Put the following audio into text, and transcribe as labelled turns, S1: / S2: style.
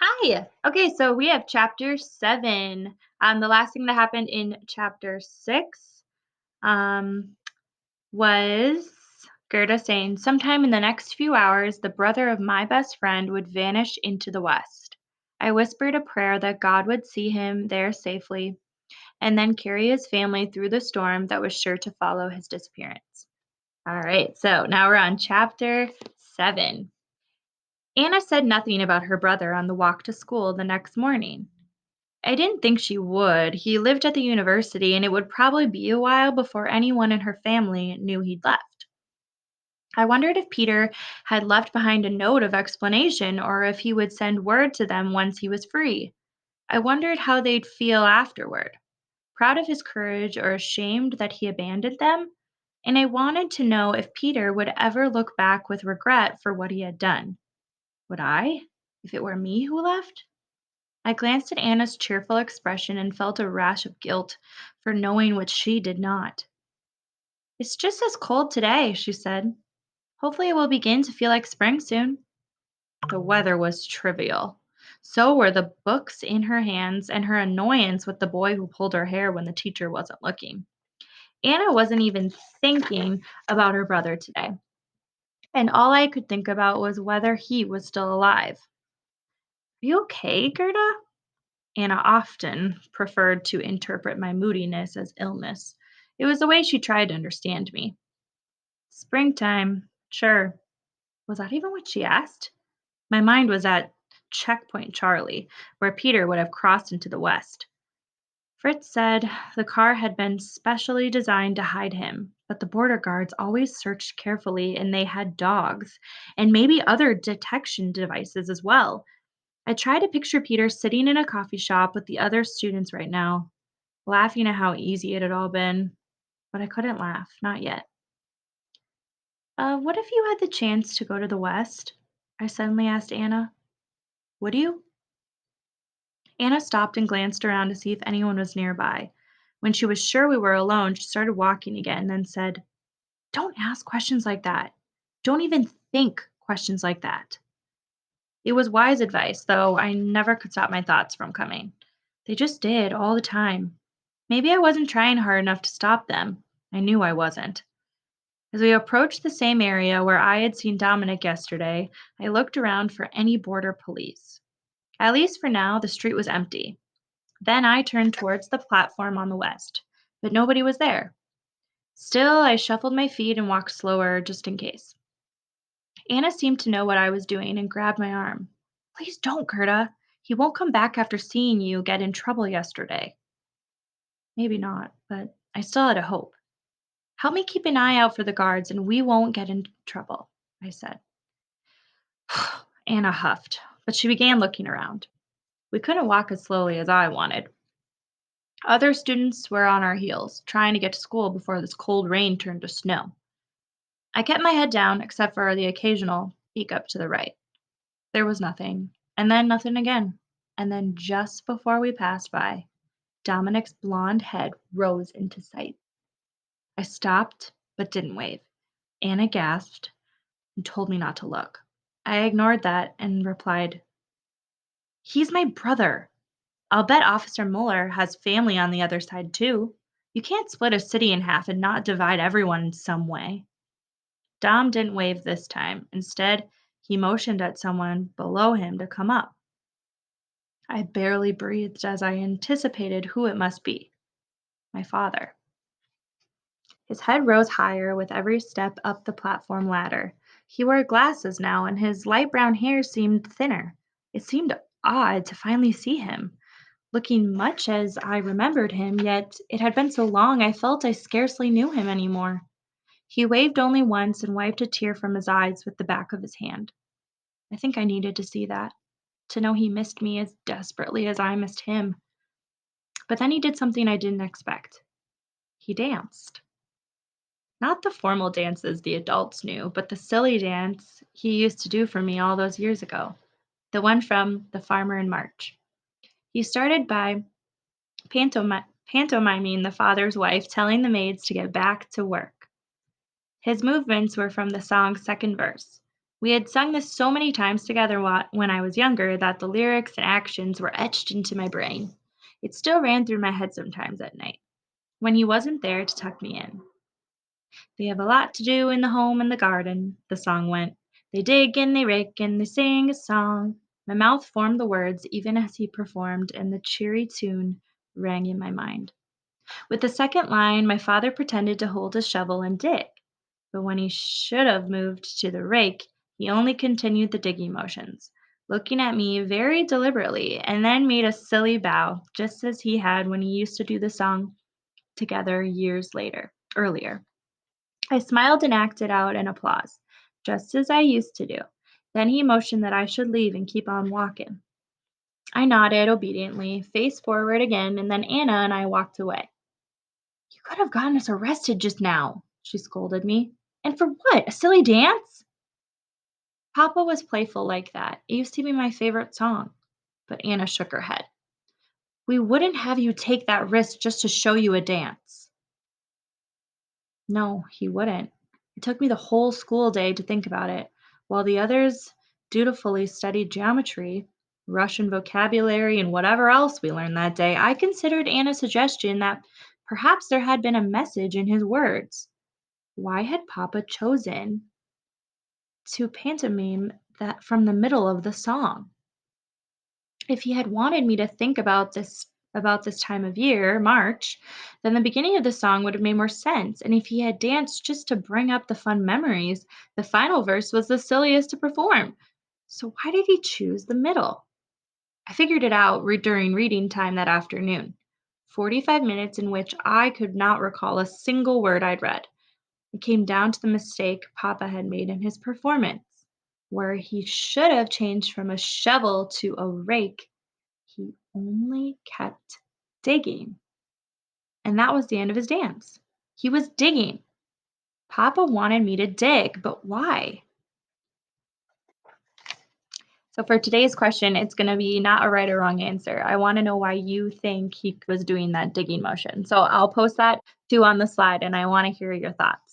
S1: Hi. Okay, so we have chapter 7. The last thing that happened in chapter 6 um, was Gerda saying, "Sometime in the next few hours, the brother of my best friend would vanish into the west." I whispered a prayer that God would see him there safely and then carry his family through the storm that was sure to follow his disappearance. All right, so now we're on chapter 7. Anna said nothing about her brother on the walk to school the next morning. I didn't think she would. He lived at the university, and it would probably be a while before anyone in her family knew he'd left. I wondered if Peter had left behind a note of explanation or if he would send word to them once he was free. I wondered how they'd feel afterward, proud of his courage or ashamed that he abandoned them. And I wanted to know if Peter would ever look back with regret for what he had done. Would I, if it were me who left? I glanced at Anna's cheerful expression and felt a rash of guilt for knowing what she did not. "It's just as cold today," she said. "Hopefully it will begin to feel like spring soon." The weather was trivial. So were the books in her hands and her annoyance with the boy who pulled her hair when the teacher wasn't looking. Anna wasn't even thinking about her brother today, and all I could think about was whether he was still alive. "Are you okay, Gerda?" Anna often preferred to interpret my moodiness as illness. It was the way she tried to understand me. Springtime, sure. Was that even what she asked? My mind was at Checkpoint Charlie, where Peter would have crossed into the west. Fritz said the car had been specially designed to hide him, but the border guards always searched carefully and they had dogs and maybe other detection devices as well. I tried to picture Peter sitting in a coffee shop with the other students right now, laughing at how easy it had all been, but I couldn't laugh, not yet. What if you had the chance to go to the West?" I suddenly asked Anna. "Would you?" Anna stopped and glanced around to see if anyone was nearby. When she was sure we were alone, she started walking again, then said, "Don't ask questions like that. Don't even think questions like that." It was wise advice, though I never could stop my thoughts from coming. They just did, all the time. Maybe I wasn't trying hard enough to stop them. I knew I wasn't. As we approached the same area where I had seen Dominic yesterday, I looked around for any border police. At least for now, the street was empty. Then I turned towards the platform on the west, but nobody was there. Still, I shuffled my feet and walked slower just in case. Anna seemed to know what I was doing and grabbed my arm. "Please don't, Gerda. He won't come back after seeing you get in trouble yesterday." Maybe not, but I still had a hope. "Help me keep an eye out for the guards and we won't get in trouble," I said. Anna huffed, but she began looking around. We couldn't walk as slowly as I wanted. Other students were on our heels, trying to get to school before this cold rain turned to snow. I kept my head down, except for the occasional peek up to the right. There was nothing, and then nothing again. And then just before we passed by, Dominic's blonde head rose into sight. I stopped, but didn't wave. Anna gasped and told me not to look. I ignored that and replied, "He's my brother. I'll bet Officer Mueller has family on the other side, too. You can't split a city in half and not divide everyone in some way." Dom didn't wave this time. Instead, he motioned at someone below him to come up. I barely breathed as I anticipated who it must be. My father. His head rose higher with every step up the platform ladder. He wore glasses now, and his light brown hair seemed thinner. It seemed odd to finally see him, looking much as I remembered him, yet it had been so long I felt I scarcely knew him anymore. He waved only once and wiped a tear from his eyes with the back of his hand. I think I needed to see that, to know he missed me as desperately as I missed him. But then he did something I didn't expect. He danced. Not the formal dances the adults knew, but the silly dance he used to do for me all those years ago. The one from The Farmer in March. He started by pantomiming the father's wife telling the maids to get back to work. His movements were from the song's second verse. We had sung this so many times together when I was younger that the lyrics and actions were etched into my brain. It still ran through my head sometimes at night when he wasn't there to tuck me in. They have a lot to do in the home and the garden, the song went. They dig and they rake and they sing a song. My mouth formed the words even as he performed, and the cheery tune rang in my mind. With the second line, my father pretended to hold a shovel and dig, but when he should have moved to the rake, he only continued the digging motions, looking at me very deliberately, and then made a silly bow, just as he had when he used to do the song together years earlier. I smiled and acted out an applause, just as I used to do. Then he motioned that I should leave and keep on walking. I nodded obediently, face forward again, and then Anna and I walked away. You could have gotten us arrested just now, she scolded me. And for what? A silly dance? Papa was playful like that. It used to be my favorite song. But Anna shook her head. We wouldn't have you take that risk just to show you a dance. No, he wouldn't. It took me the whole school day to think about it, while the others dutifully studied geometry, Russian vocabulary, and whatever else we learned that day. I considered Anna's suggestion that perhaps there had been a message in his words. Why had Papa chosen to pantomime that from the middle of the song? If he had wanted me to think about this time of year, March, then the beginning of the song would have made more sense. And if he had danced just to bring up the fun memories, the final verse was the silliest to perform. So why did he choose the middle? I figured it out during reading time that afternoon. 45 minutes in which I could not recall a single word I'd read. It came down to the mistake Papa had made in his performance, where he should have changed from a shovel to a rake. He only kept digging, and that was the end of his dance. He was digging. Papa wanted me to dig, but why? So for today's question, it's going to be not a right or wrong answer. I want to know why you think he was doing that digging motion. So I'll post that too on the slide, and I want to hear your thoughts.